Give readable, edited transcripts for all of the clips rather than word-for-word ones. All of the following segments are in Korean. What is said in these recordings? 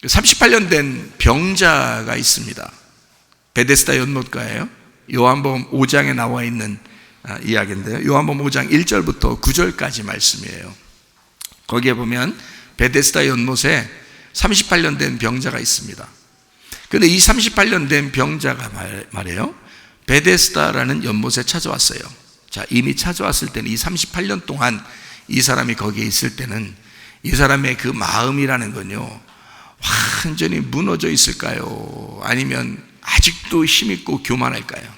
38년 된 병자가 있습니다. 베데스다 연못가예요. 요한복음 5장에 나와 있는 이야기인데요. 요한복음 5장 1절부터 9절까지 말씀이에요. 거기에 보면 베데스다 연못에 38년 된 병자가 있습니다. 그런데 이 38년 된 병자가 말이에요, 베데스다라는 연못에 찾아왔어요. 자, 이미 찾아왔을 때는 이 38년 동안 이 사람이 거기에 있을 때는 이 사람의 그 마음이라는 건요, 완전히 무너져 있을까요? 아니면 아직도 힘있고 교만할까요?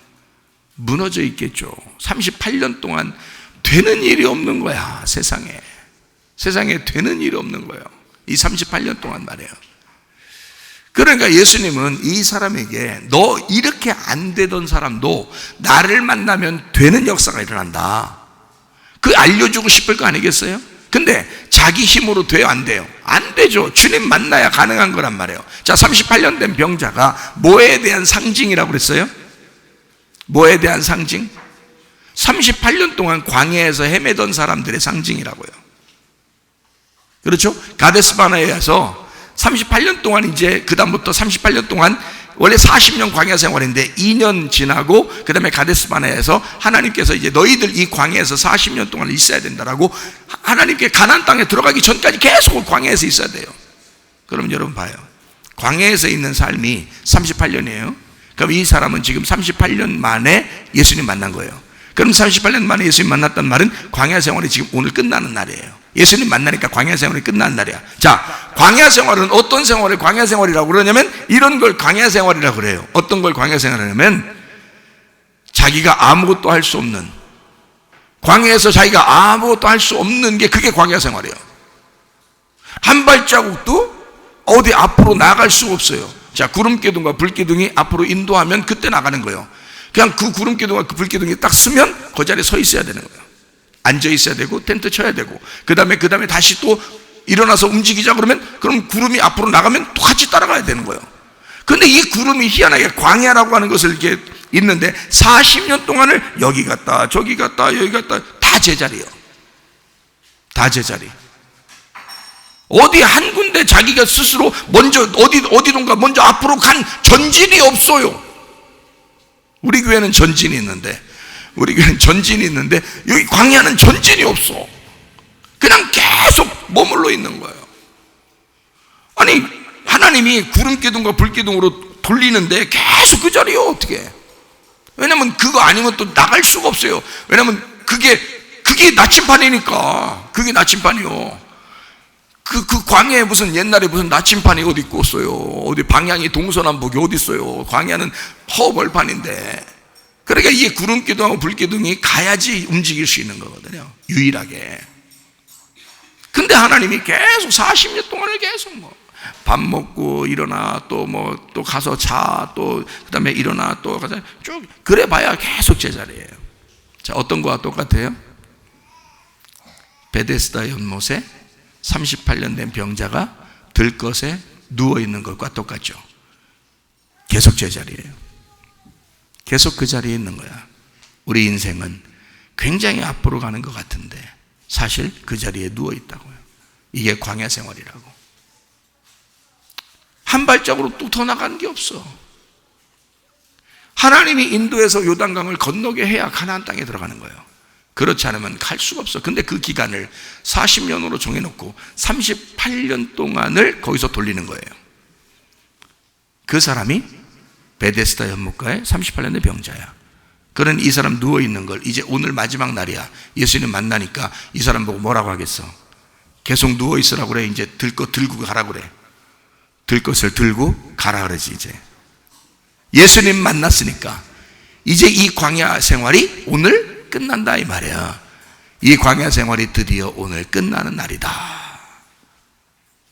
무너져 있겠죠. 38년 동안 되는 일이 없는 거야. 세상에 되는 일이 없는 거예요. 이 38년 동안 말이에요. 그러니까 예수님은 이 사람에게 너 이렇게 안 되던 사람도 나를 만나면 되는 역사가 일어난다, 그 알려주고 싶을 거 아니겠어요? 근데 자기 힘으로 돼요, 안 돼요? 안 되죠. 주님 만나야 가능한 거란 말이에요. 자, 38년 된 병자가 뭐에 대한 상징이라고 그랬어요? 뭐에 대한 상징? 38년 동안 광야에서 헤매던 사람들의 상징이라고요. 그렇죠? 가데스바네아에서 38년 동안 이제 그다음부터 38년 동안, 원래 40년 광야 생활인데 2년 지나고 그 다음에 가데스바네아에서 하나님께서 이제 너희들 이 광야에서 40년 동안 있어야 된다라고 하나님께 가나안 땅에 들어가기 전까지 계속 광야에서 있어야 돼요. 그럼 여러분 봐요, 광야에서 있는 삶이 38년이에요. 그럼 이 사람은 지금 38년 만에 예수님 만난 거예요. 그럼 38년 만에 예수님 만났단 말은 광야 생활이 지금 오늘 끝나는 날이에요. 예수님 만나니까 광야 생활이 끝나는 날이야. 자, 광야 생활은 어떤 생활을 광야 생활이라고 그러냐면 이런 걸 광야 생활이라고 그래요. 어떤 걸 광야 생활이냐면 자기가 아무것도 할 수 없는, 광야에서 자기가 아무것도 할 수 없는 게 그게 광야 생활이에요. 한 발자국도 어디 앞으로 나갈 수가 없어요. 자, 구름기둥과 불기둥이 앞으로 인도하면 그때 나가는 거예요. 그냥 그 구름기둥과 그 불기둥이 딱 서면 그 자리에 서 있어야 되는 거예요. 앉아 있어야 되고 텐트 쳐야 되고 그 다음에 다시 또 일어나서 움직이자 그러면 그럼 구름이 앞으로 나가면 또 같이 따라가야 되는 거예요. 그런데 이 구름이 희한하게 광야라고 하는 것을 이렇게 있는데 40년 동안을 여기 갔다 저기 갔다 여기 갔다 다 제자리예요. 다 제자리. 어디 한 군데 자기가 스스로 먼저 어디론가 먼저 앞으로 간 전진이 없어요. 우리 교회는 전진이 있는데 여기 광야는 전진이 없어. 그냥 계속 머물러 있는 거예요. 아니, 하나님이 구름기둥과 불기둥으로 돌리는데 계속 그 자리요. 어떻게? 왜냐면 그거 아니면 또 나갈 수가 없어요. 왜냐면 그게 나침판이니까. 그게 나침판이요. 그 광야에 무슨 옛날에 무슨 나침판이 어디 있겠어요? 어디 방향이 동서남북이 어디 있어요? 광야는 허벌판인데. 그러니까 이게 구름기둥하고 불기둥이 가야지 움직일 수 있는 거거든요. 유일하게. 근데 하나님이 계속 40년 동안을 계속 밥 먹고 일어나 또 또 가서 자 또 그다음에 일어나 또 가서 쭉 그래 봐야 계속 제자리예요. 자, 어떤 거와 똑같아요? 베데스다 연못에 38년 된 병자가 들것에 누워 있는 것과 똑같죠. 계속 제자리예요. 계속 그 자리에 있는 거야. 우리 인생은 굉장히 앞으로 가는 것 같은데 사실 그 자리에 누워 있다고요. 이게 광야 생활이라고. 한 발짝으로 또 더 나가는 게 없어. 하나님이 인도해서 요단강을 건너게 해야 가나안 땅에 들어가는 거예요. 그렇지 않으면 갈 수가 없어. 근데 그 기간을 40년으로 정해놓고 38년 동안을 거기서 돌리는 거예요. 그 사람이 베데스다 연못가에 38년 된 병자야. 그런 이 사람 누워있는 걸 이제 오늘 마지막 날이야. 예수님 만나니까 이 사람 보고 뭐라고 하겠어? 계속 누워있으라고 그래. 이제 들것 들고 가라 그래. 들것을 들고 가라 그러지. 이제 예수님 만났으니까 이제 이 광야 생활이 오늘 끝난다 이 말이야. 이 광야 생활이 드디어 오늘 끝나는 날이다.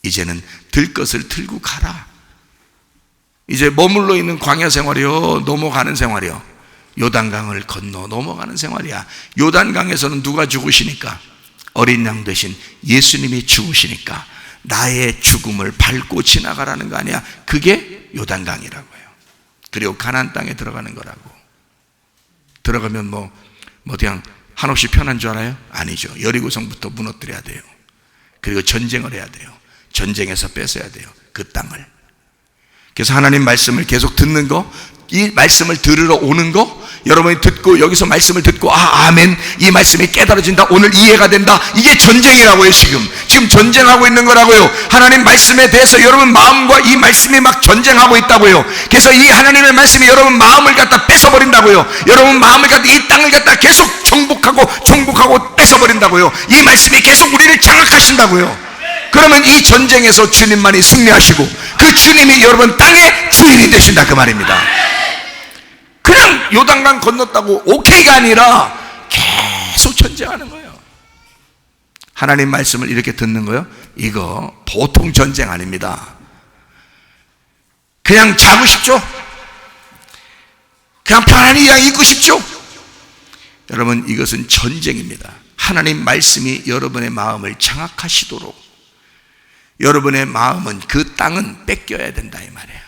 이제는 들것을 들고 가라. 이제 머물러 있는 광야 생활이요, 넘어가는 생활이요, 요단강을 건너 넘어가는 생활이야. 요단강에서는 누가 죽으시니까? 어린 양 되신 예수님이 죽으시니까 나의 죽음을 밟고 지나가라는 거 아니야. 그게 요단강이라고 해요. 그리고 가나안 땅에 들어가는 거라고. 들어가면 그냥 한없이 편한 줄 알아요? 아니죠. 여리고성부터 무너뜨려야 돼요. 그리고 전쟁을 해야 돼요. 전쟁에서 뺏어야 돼요. 그 땅을. 그래서 하나님 말씀을 계속 듣는 거, 이 말씀을 들으러 오는 거, 여러분이 듣고 여기서 말씀을 듣고 아멘, 이 말씀이 깨달아진다, 오늘 이해가 된다, 이게 전쟁이라고요. 지금 전쟁하고 있는 거라고요. 하나님 말씀에 대해서 여러분 마음과 이 말씀이 막 전쟁하고 있다고요. 그래서 이 하나님의 말씀이 여러분 마음을 갖다 뺏어버린다고요. 여러분 마음을 갖다, 이 땅을 갖다 계속 정복하고 뺏어버린다고요. 이 말씀이 계속 우리를 장악하신다고요. 그러면 이 전쟁에서 주님만이 승리하시고 그 주님이 여러분 땅의 주인이 되신다, 그 말입니다. 그냥 요단강 건넜다고 오케이가 아니라 계속 전쟁하는 거예요. 하나님 말씀을 이렇게 듣는 거예요. 이거 보통 전쟁 아닙니다. 그냥 자고 싶죠? 그냥 편안히 그냥 있고 싶죠? 여러분, 이것은 전쟁입니다. 하나님 말씀이 여러분의 마음을 장악하시도록 여러분의 마음은, 그 땅은 뺏겨야 된다, 이 말이에요.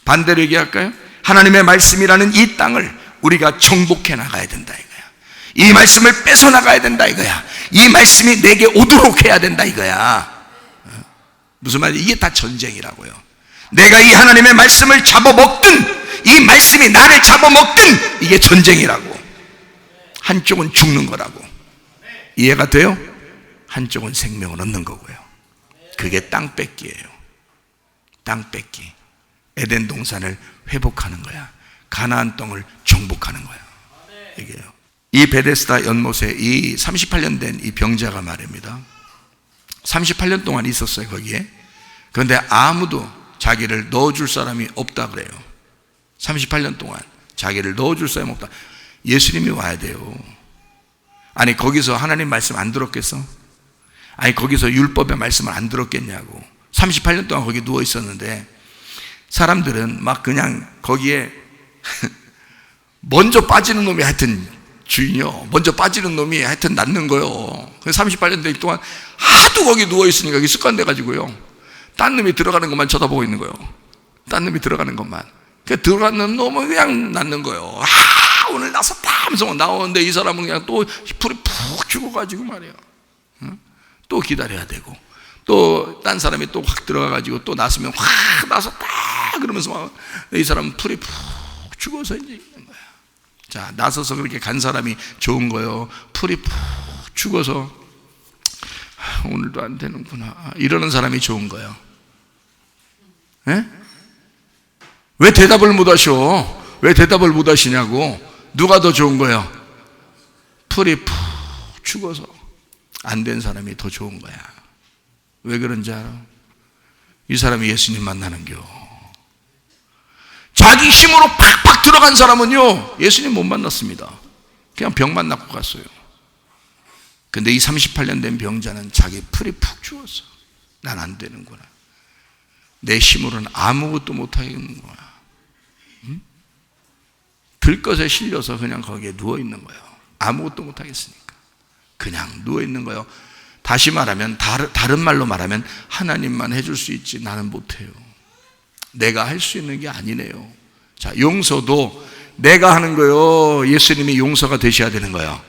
반대로 얘기할까요? 하나님의 말씀이라는 이 땅을 우리가 정복해 나가야 된다, 이거야. 이 말씀을 뺏어 나가야 된다, 이거야. 이 말씀이 내게 오도록 해야 된다, 이거야. 무슨 말이에요? 이게 다 전쟁이라고요. 내가 이 하나님의 말씀을 잡아먹든 이 말씀이 나를 잡아먹든 이게 전쟁이라고. 한쪽은 죽는 거라고. 이해가 돼요? 한쪽은 생명을 얻는 거고요. 그게 땅 뺏기예요. 땅 뺏기. 에덴 동산을 회복하는 거야. 가나안 땅을 정복하는 거야. 이게요. 이 베데스다 연못에 이 38년 된 이 병자가 말입니다. 38년 동안 있었어요, 거기에. 그런데 아무도 자기를 넣어줄 사람이 없다 그래요. 38년 동안 자기를 넣어줄 사람이 없다. 예수님이 와야 돼요. 아니, 거기서 하나님 말씀 안 들었겠어? 아니, 거기서 율법의 말씀을 안 들었겠냐고. 38년 동안 거기 누워 있었는데 사람들은 막 그냥 거기에 먼저 빠지는 놈이 하여튼 주인이요, 먼저 빠지는 놈이 하여튼 낫는 거요. 38년 동안 하도 거기 누워 있으니까 그게 습관돼 가지고요, 딴 놈이 들어가는 것만 쳐다보고 있는 거요. 딴 놈이 들어가는 것만. 그 들어가는 놈은 그냥 낫는 거요. 오늘 나섰다 하면서 나오는데 이 사람은 그냥 또 불이 푹 죽어가지고 말이에요. 또 기다려야 되고, 또 딴 사람이 또 확 들어가가지고 또 나서면 확 나섰다 그러면서 막 이 사람은 풀이 푹 죽어서 이제 있는 거야. 자, 나서서 그렇게 간 사람이 좋은 거예요. 풀이 푹 죽어서 오늘도 안 되는구나 이러는 사람이 좋은 거예요. 에? 왜 대답을 못 하셔? 왜 대답을 못 하시냐고. 누가 더 좋은 거예요? 풀이 푹 죽어서 안 된 사람이 더 좋은 거야. 왜 그런지 알아? 이 사람이 예수님 만나는겨. 자기 힘으로 팍팍 들어간 사람은요, 예수님 못 만났습니다. 그냥 병 만나고 갔어요. 근데 이 38년 된 병자는 자기 풀이 푹 죽었어. 난 안 되는구나. 내 힘으로는 아무것도 못하겠는 거야. 응? 들것에 실려서 그냥 거기에 누워있는 거예요. 아무것도 못하겠으니까 그냥 누워있는 거예요. 다시 말하면, 다른 말로 말하면 하나님만 해줄 수 있지 나는 못해요. 내가 할 수 있는 게 아니네요. 자, 용서도 내가 하는 거요. 예수님이 용서가 되셔야 되는 거예요.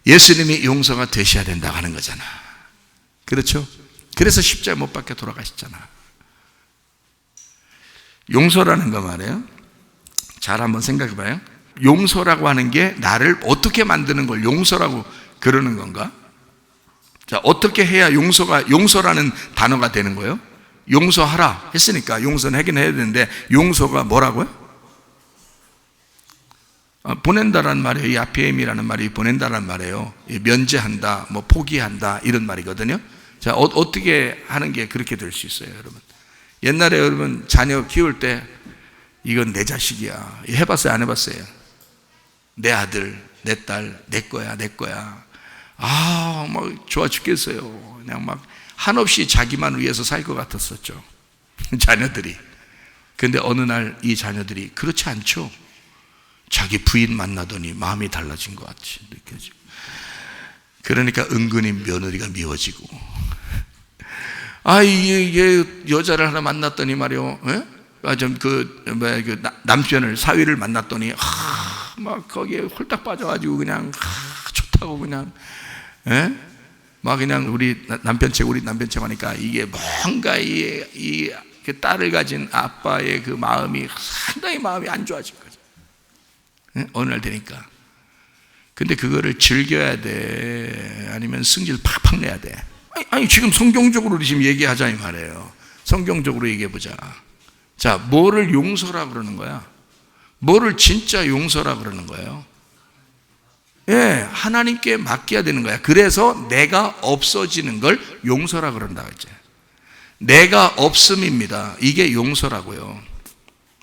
예수님이 용서가 되셔야 된다고 하는 거잖아. 그렇죠? 그래서 십자가 못 박혀 돌아가셨잖아. 용서라는 거 말이에요. 잘 한번 생각해 봐요. 용서라고 하는 게 나를 어떻게 만드는 걸 용서라고 그러는 건가? 자, 어떻게 해야 용서라는 단어가 되는 거예요? 용서하라 했으니까 용서는 하긴 해야 되는데, 용서가 뭐라고요? 보낸다라는 말이에요. 이 아피엠이라는 말이 보낸다라는 말이에요. 면제한다, 뭐 포기한다 이런 말이거든요. 자, 어떻게 하는 게 그렇게 될 수 있어요, 여러분? 옛날에 여러분 자녀 키울 때 이건 내 자식이야 해봤어요, 안 해봤어요? 내 아들, 내 딸, 내 거야, 내 거야. 막 좋아 죽겠어요. 그냥 막 한없이 자기만 위해서 살 것 같았었죠, 자녀들이. 근데 어느 날 이 자녀들이 그렇지 않죠. 자기 부인 만나더니 마음이 달라진 것 같이 느껴지고, 그러니까 은근히 며느리가 미워지고, 이게 여자를 하나 만났더니 말이요, 남편을, 사위를 만났더니 막 거기에 홀딱 빠져가지고 그냥 좋다고 그냥, 막 그냥 우리 남편 책 하니까 이게 뭔가 이 딸을 가진 아빠의 그 마음이 상당히 마음이 안 좋아진 거죠. 어느 날 되니까. 근데 그거를 즐겨야 돼? 아니면 승질 팍팍 내야 돼? 아니 지금 성경적으로 지금 얘기하자 이 말이에요. 성경적으로 얘기해보자. 자, 뭐를 용서라 그러는 거야? 뭐를 진짜 용서라 그러는 거예요? 예, 하나님께 맡겨야 되는 거야. 그래서 내가 없어지는 걸 용서라 그런다 했죠. 내가 없음입니다. 이게 용서라고요.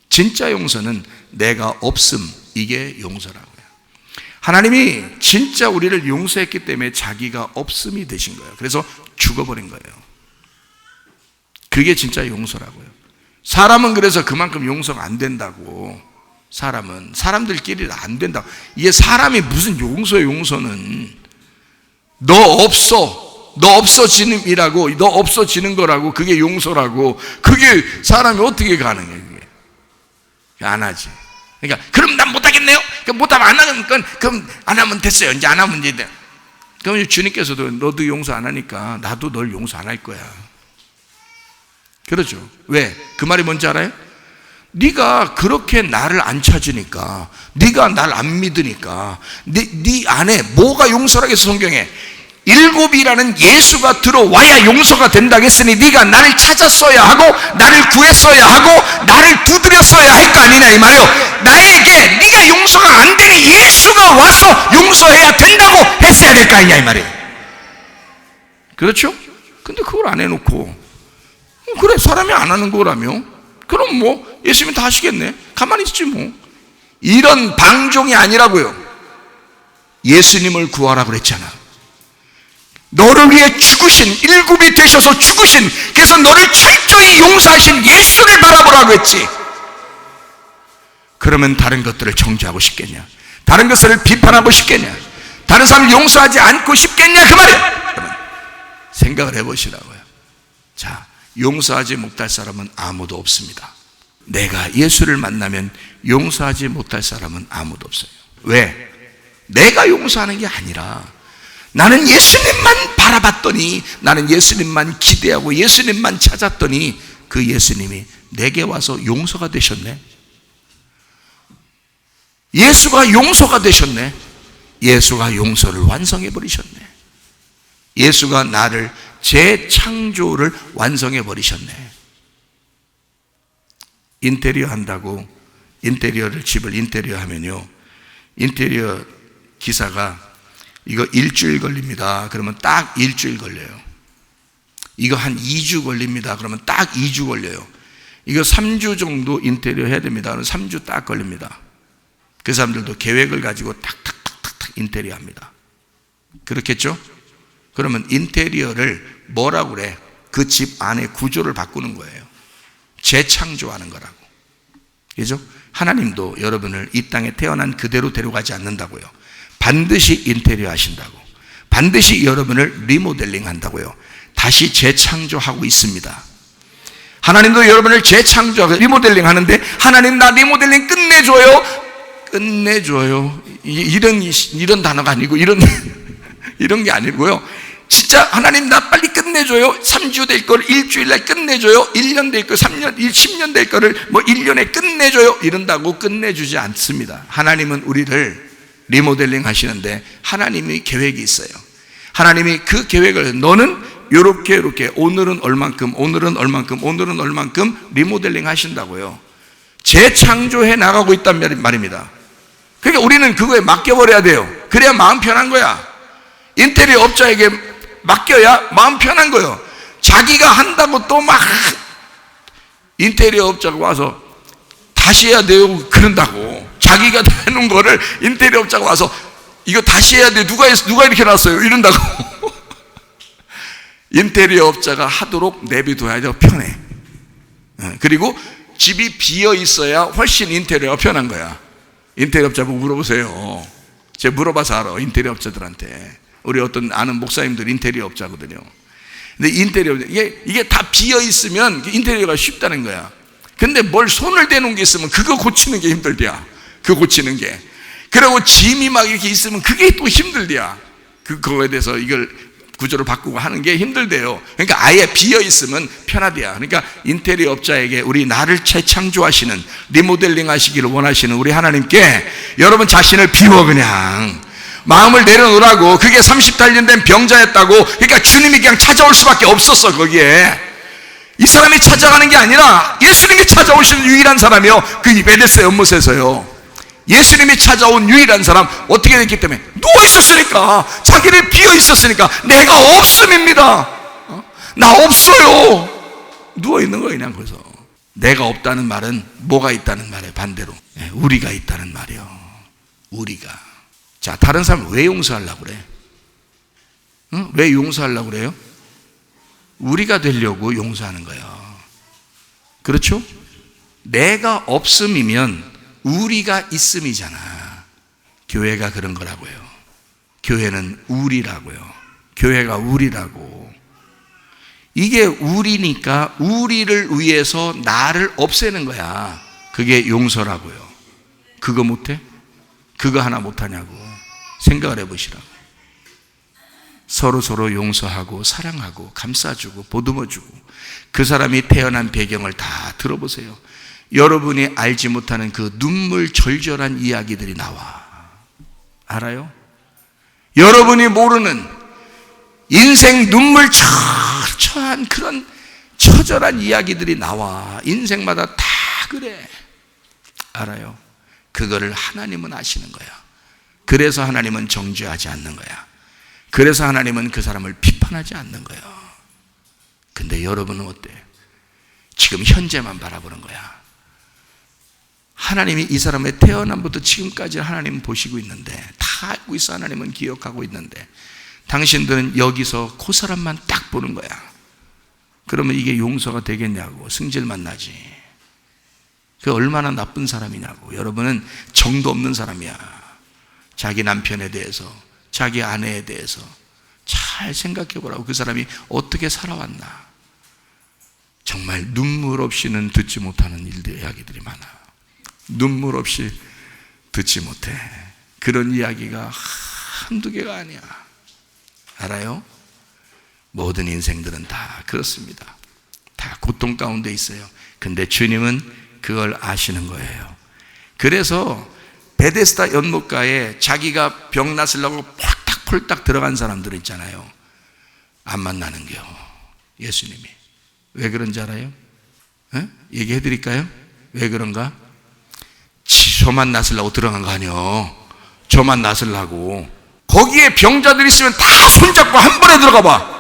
진짜 용서는 내가 없음, 이게 용서라고요. 하나님이 진짜 우리를 용서했기 때문에 자기가 없음이 되신 거예요. 그래서 죽어버린 거예요. 그게 진짜 용서라고요. 사람은 그래서 그만큼 용서가 안 된다고. 사람들끼리 안 된다고. 이게 사람이 무슨 용서예요? 용서는 너 없어짐이라고, 너 없어지는 거라고. 그게 용서라고. 그게 사람이 어떻게 가능해? 그게 안 하지. 그러니까 그럼 난 못하겠네요. 못하면 안 하는 건 그럼 안 하면 됐어요. 이제 안 하면 이제. 그럼 주님께서도 너도 용서 안 하니까 나도 널 용서 안 할 거야. 그렇죠. 왜? 그 말이 뭔지 알아요? 네가 그렇게 나를 안 찾으니까, 네가 날 안 믿으니까, 네 안에 뭐가 용서라겠어? 성경에 7이라는 예수가 들어와야 용서가 된다고 했으니 네가 나를 찾았어야 하고 나를 구했어야 하고 나를 두드렸어야 할 거 아니냐 이 말이요. 나에게 네가 용서가 안 되니 예수가 와서 용서해야 된다고 했어야 될 거 아니냐 이 말이에요. 그렇죠? 근데 그걸 안 해놓고 그래 사람이 안 하는 거라며 그럼 뭐 예수님이 다 하시겠네, 가만히 있지 뭐. 이런 방종이 아니라고요. 예수님을 구하라 그랬잖아. 너를 위해 죽으신, 7이 되셔서 죽으신, 그래서 너를 철저히 용서하신 예수를 바라보라고 했지. 그러면 다른 것들을 정죄하고 싶겠냐? 다른 것을 비판하고 싶겠냐? 다른 사람을 용서하지 않고 싶겠냐? 그 말이야. 생각을 해보시라고요. 자, 용서하지 못할 사람은 아무도 없습니다. 내가 예수를 만나면 용서하지 못할 사람은 아무도 없어요. 왜? 내가 용서하는 게 아니라 나는 예수님만 바라봤더니, 나는 예수님만 기대하고 예수님만 찾았더니 그 예수님이 내게 와서 용서가 되셨네. 예수가 용서가 되셨네. 예수가 용서를 완성해 버리셨네. 예수가 나를 재창조를 완성해 버리셨네. 인테리어 한다고 집을 인테리어 하면요, 인테리어 기사가 이거 일주일 걸립니다. 그러면 딱 일주일 걸려요. 이거 한 2주 걸립니다. 그러면 딱 2주 걸려요. 이거 3주 정도 인테리어 해야 됩니다. 그러면 3주 딱 걸립니다. 그 사람들도 계획을 가지고 탁탁탁탁 인테리어 합니다. 그렇겠죠? 그러면 인테리어를 뭐라고 그래? 그 집 안에 구조를 바꾸는 거예요. 재창조하는 거라고. 그죠? 하나님도 여러분을 이 땅에 태어난 그대로 데려가지 않는다고요. 반드시 인테리어 하신다고. 반드시 여러분을 리모델링 한다고요. 다시 재창조하고 있습니다. 하나님도 여러분을 재창조하고 리모델링 하는데, 하나님 나 리모델링 끝내줘요. 끝내줘요. 이런 단어가 아니고 이런 게 아니고요. 진짜 하나님 나 빨리 끝내줘요. 3주 될 걸 일주일날 끝내줘요. 1년 될 걸 3년, 10년 될 거를 뭐 1년에 끝내줘요. 이런다고 끝내주지 않습니다. 하나님은 우리를 리모델링 하시는데 하나님이 계획이 있어요. 하나님이 그 계획을, 너는 요렇게 오늘은 얼만큼, 오늘은 얼만큼, 오늘은 얼만큼 리모델링 하신다고요. 재창조해 나가고 있단 말입니다. 그러니까 우리는 그거에 맡겨버려야 돼요. 그래야 마음 편한 거야. 인테리어 업자에게 맡겨야 마음 편한 거예요. 자기가 한다고 또 막 인테리어 업자가 와서 다시 해야 돼요 그런다고. 자기가 해놓은 거를 인테리어 업자가 와서 이거 다시 해야 돼, 누가 이렇게 놨어요 이런다고. 인테리어 업자가 하도록 내비둬야 돼. 편해. 그리고 집이 비어 있어야 훨씬 인테리어가 편한 거야. 인테리어 업자 보고 물어보세요. 제가 물어봐서 알아. 인테리어 업자들한테. 우리 어떤 아는 목사님들 인테리어 업자거든요. 근데 인테리어, 이게 다 비어 있으면 인테리어가 쉽다는 거야. 근데 뭘 손을 대놓은 게 있으면 그거 고치는 게 힘들대야. 그거 고치는 게. 그리고 짐이 막 이렇게 있으면 그게 또 힘들대야. 그거에 대해서 이걸 구조를 바꾸고 하는 게 힘들대요. 그러니까 아예 비어 있으면 편하대요. 그러니까 인테리어 업자에게 우리 나를 재창조하시는, 리모델링 하시기를 원하시는 우리 하나님께 여러분 자신을 비워 그냥 마음을 내려놓으라고. 그게 30달 된 병자였다고. 그러니까 주님이 그냥 찾아올 수밖에 없었어. 거기에 이 사람이 찾아가는 게 아니라 예수님이 찾아오시는 유일한 사람이요, 그 베데스다 연못에서요. 예수님이 찾아온 유일한 사람. 어떻게 됐기 때문에? 누워 있었으니까, 자기를 비어 있었으니까. 내가 없음입니다. 나 없어요. 누워 있는 거예요. 그냥. 그래서 내가 없다는 말은 뭐가 있다는 말이에요. 반대로 우리가 있다는 말이에요. 우리가. 자, 다른 사람 왜 용서하려고 그래? 응? 왜 용서하려고 그래요? 우리가 되려고 용서하는 거예요. 그렇죠? 내가 없음이면 우리가 있음이잖아. 교회가 그런 거라고요. 교회는 우리라고요. 교회가 우리라고. 이게 우리니까 우리를 위해서 나를 없애는 거야. 그게 용서라고요. 그거 못해? 그거 하나 못하냐고. 생각을 해보시라고. 서로 용서하고 사랑하고 감싸주고 보듬어주고. 그 사람이 태어난 배경을 다 들어보세요. 여러분이 알지 못하는 그 눈물 절절한 이야기들이 나와. 알아요? 여러분이 모르는 인생 눈물 철철한 그런 처절한 이야기들이 나와. 인생마다 다 그래. 알아요? 그거를 하나님은 아시는 거야. 그래서 하나님은 정죄하지 않는 거야. 그래서 하나님은 그 사람을 비판하지 않는 거야. 근데 여러분은 어때? 지금 현재만 바라보는 거야. 하나님이 이 사람의 태어남부터 지금까지 하나님은 보시고 있는데, 다 알고 있어. 하나님은 기억하고 있는데 당신들은 여기서 그 사람만 딱 보는 거야. 그러면 이게 용서가 되겠냐고. 승질만 나지. 그 얼마나 나쁜 사람이냐고. 여러분은 정도 없는 사람이야. 자기 남편에 대해서, 자기 아내에 대해서 잘 생각해 보라고. 그 사람이 어떻게 살아왔나. 정말 눈물 없이는 듣지 못하는 일들, 이야기들이 많아. 눈물 없이 듣지 못해. 그런 이야기가 한두 개가 아니야. 알아요? 모든 인생들은 다 그렇습니다. 다 고통 가운데 있어요. 근데 주님은 그걸 아시는 거예요. 그래서 베데스다 연못가에 자기가 병 낫으려고 폴딱폴딱 들어간 사람들 있잖아요. 안 만나는겨, 예수님이. 왜 그런지 알아요? 얘기해 드릴까요? 왜 그런가? 저만 낫으려고 들어간 거 아니요. 저만 낫으려고. 거기에 병자들이 있으면 다 손잡고 한 번에 들어가 봐.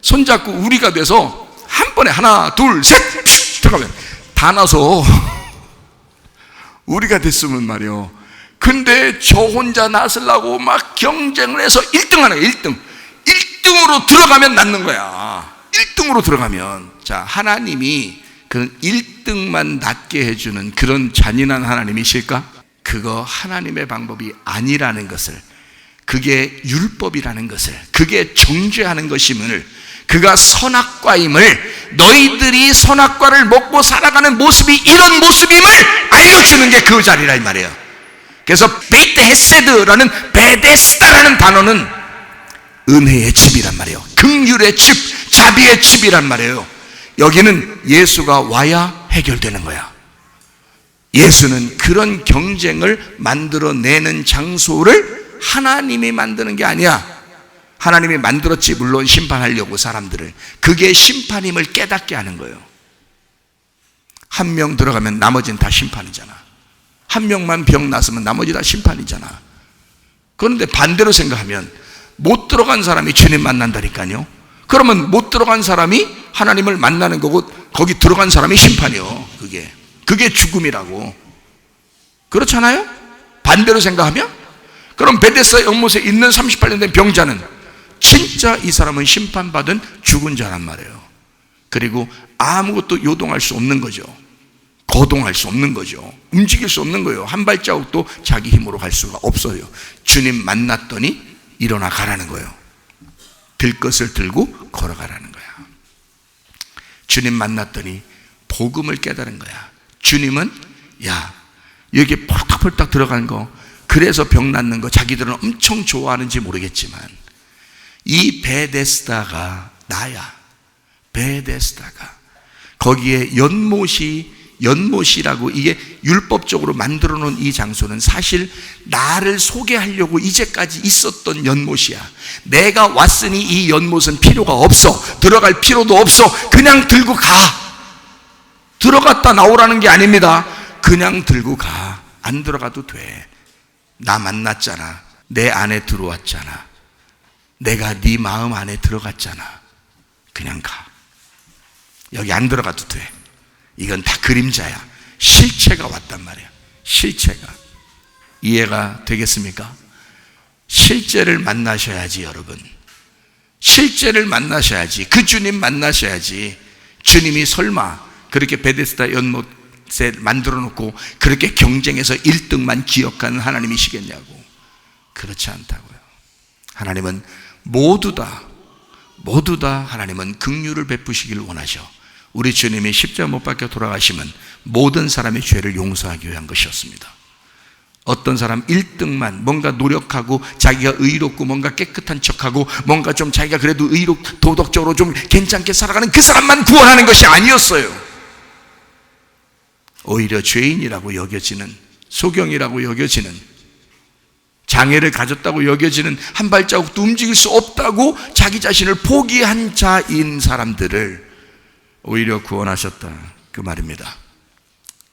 손잡고 우리가 돼서 한 번에 하나 둘 셋 들어가면 다 나서 우리가 됐으면 말이요. 근데 저 혼자 낫으려고 막 경쟁을 해서 1등 하는 거야. 1등으로 들어가면 낫는 거야. 1등으로 들어가면. 자, 하나님이 그 1등만 낫게 해주는 그런 잔인한 하나님이실까? 그거 하나님의 방법이 아니라는 것을, 그게 율법이라는 것을, 그게 정죄하는 것임을, 그가 선악과임을, 너희들이 선악과를 먹고 살아가는 모습이 이런 모습임을 알려주는 게 그 자리라 이 말이에요. 그래서 베이트 헤세드라는 베데스다라는 단어는 은혜의 집이란 말이에요. 긍휼의 집, 자비의 집이란 말이에요. 여기는 예수가 와야 해결되는 거야. 예수는 그런 경쟁을 만들어내는 장소를 하나님이 만드는 게 아니야. 하나님이 만들었지, 물론 심판하려고 사람들을. 그게 심판임을 깨닫게 하는 거예요. 한 명 들어가면 나머지는 다 심판이잖아. 한 명만 병 났으면 나머지 다 심판이잖아. 그런데 반대로 생각하면 못 들어간 사람이 주님 만난다니까요. 그러면 못 들어간 사람이 하나님을 만나는 거고, 거기 들어간 사람이 심판이요. 그게 죽음이라고. 그렇잖아요? 반대로 생각하면? 그럼 베데스다 연못에 있는 38년 된 병자는 진짜 이 사람은 심판받은 죽은 자란 말이에요. 그리고 아무것도 요동할 수 없는 거죠. 거동할 수 없는 거죠. 움직일 수 없는 거예요. 한 발자국도 자기 힘으로 갈 수가 없어요. 주님 만났더니 일어나 가라는 거예요. 들 것을 들고 걸어가라는 거야. 주님 만났더니 복음을 깨달은 거야. 주님은 야, 여기 폴딱폴딱 들어가는 거, 그래서 병 낫는 거 자기들은 엄청 좋아하는지 모르겠지만 이 베데스다가 나야. 베데스다가. 거기에 연못이라고 이게 율법적으로 만들어 놓은 이 장소는 사실 나를 소개하려고 이제까지 있었던 연못이야. 내가 왔으니 이 연못은 필요가 없어. 들어갈 필요도 없어. 그냥 들고 가. 들어갔다 나오라는 게 아닙니다. 그냥 들고 가. 안 들어가도 돼. 나 만났잖아. 내 안에 들어왔잖아. 내가 네 마음 안에 들어갔잖아. 그냥 가. 여기 안 들어가도 돼. 이건 다 그림자야. 실체가 왔단 말이야. 실체가. 이해가 되겠습니까? 실제를 만나셔야지, 여러분. 실제를 만나셔야지. 그 주님 만나셔야지. 주님이 설마 그렇게 베데스다 연못에 만들어 놓고 그렇게 경쟁해서 1등만 기억하는 하나님이시겠냐고. 그렇지 않다고요. 하나님은 모두 다 하나님은 긍휼을 베푸시길 원하셔. 우리 주님이 십자가 못 박혀 돌아가심은 모든 사람의 죄를 용서하기 위한 것이었습니다. 어떤 사람 1등만 뭔가 노력하고 자기가 의롭고 뭔가 깨끗한 척하고 뭔가 좀 자기가 그래도 도덕적으로 좀 괜찮게 살아가는 그 사람만 구원하는 것이 아니었어요. 오히려 죄인이라고 여겨지는, 소경이라고 여겨지는, 장애를 가졌다고 여겨지는, 한 발자국도 움직일 수 없다고 자기 자신을 포기한 자인 사람들을 오히려 구원하셨다, 그 말입니다.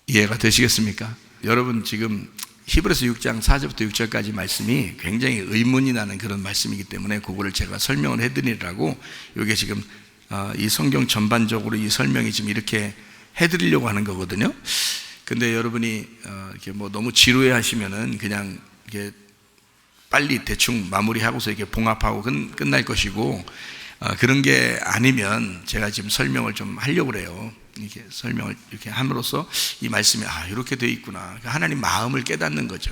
이해가 되시겠습니까? 여러분, 지금 히브리서 6장 4절부터 6절까지 말씀이 굉장히 의문이 나는 그런 말씀이기 때문에 그거를 제가 설명을 해드리려고, 이게 지금 이 성경 전반적으로 이 설명이 지금 이렇게 해드리려고 하는 거거든요. 근데 여러분이 이렇게 뭐 너무 지루해 하시면은 그냥 이렇게 빨리 대충 마무리하고서 이렇게 봉합하고 끝날 것이고, 그런 게 아니면 제가 지금 설명을 좀 하려고 그래요. 이렇게 설명을 이렇게 함으로써 이 말씀이 이렇게 돼 있구나. 하나님 마음을 깨닫는 거죠.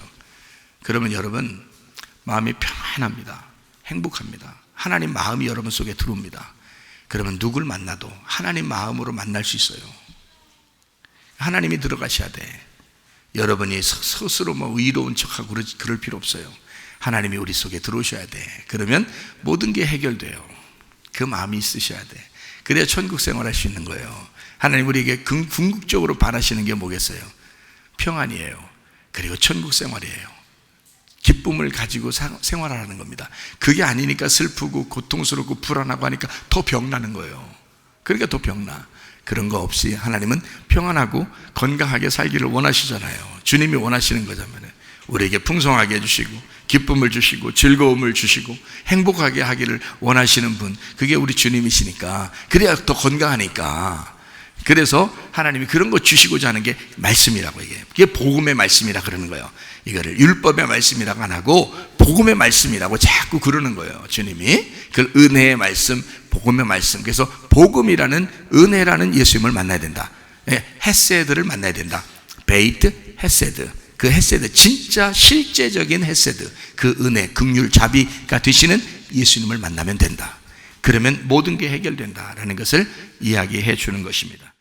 그러면 여러분 마음이 평안합니다. 행복합니다. 하나님 마음이 여러분 속에 들어옵니다. 그러면 누굴 만나도 하나님 마음으로 만날 수 있어요. 하나님이 들어가셔야 돼. 여러분이 스스로 뭐 의로운 척하고 그럴 필요 없어요. 하나님이 우리 속에 들어오셔야 돼. 그러면 모든 게 해결돼요. 그 마음이 있으셔야 돼. 그래야 천국 생활할 수 있는 거예요. 하나님 우리에게 궁극적으로 바라시는 게 뭐겠어요? 평안이에요. 그리고 천국 생활이에요. 기쁨을 가지고 생활하라는 겁니다. 그게 아니니까 슬프고 고통스럽고 불안하고 하니까 더 병나는 거예요. 그러니까 더 병나. 그런 거 없이 하나님은 평안하고 건강하게 살기를 원하시잖아요. 주님이 원하시는 거잖아요. 우리에게 풍성하게 해주시고 기쁨을 주시고 즐거움을 주시고 행복하게 하기를 원하시는 분, 그게 우리 주님이시니까, 그래야 더 건강하니까. 그래서 하나님이 그런 거 주시고자 하는 게 말씀이라고 얘기해요. 그게 복음의 말씀이라 그러는 거예요. 이거를 율법의 말씀이라고 안 하고 복음의 말씀이라고 자꾸 그러는 거예요. 주님이 그 은혜의 말씀, 복음의 말씀. 그래서 복음이라는, 은혜라는 예수님을 만나야 된다. 헤세드를 만나야 된다. 베이트 헤세드. 그 헤세드, 진짜 실제적인 헤세드, 그 은혜, 긍휼, 자비가 되시는 예수님을 만나면 된다. 그러면 모든 게 해결된다라는 것을 이야기해 주는 것입니다.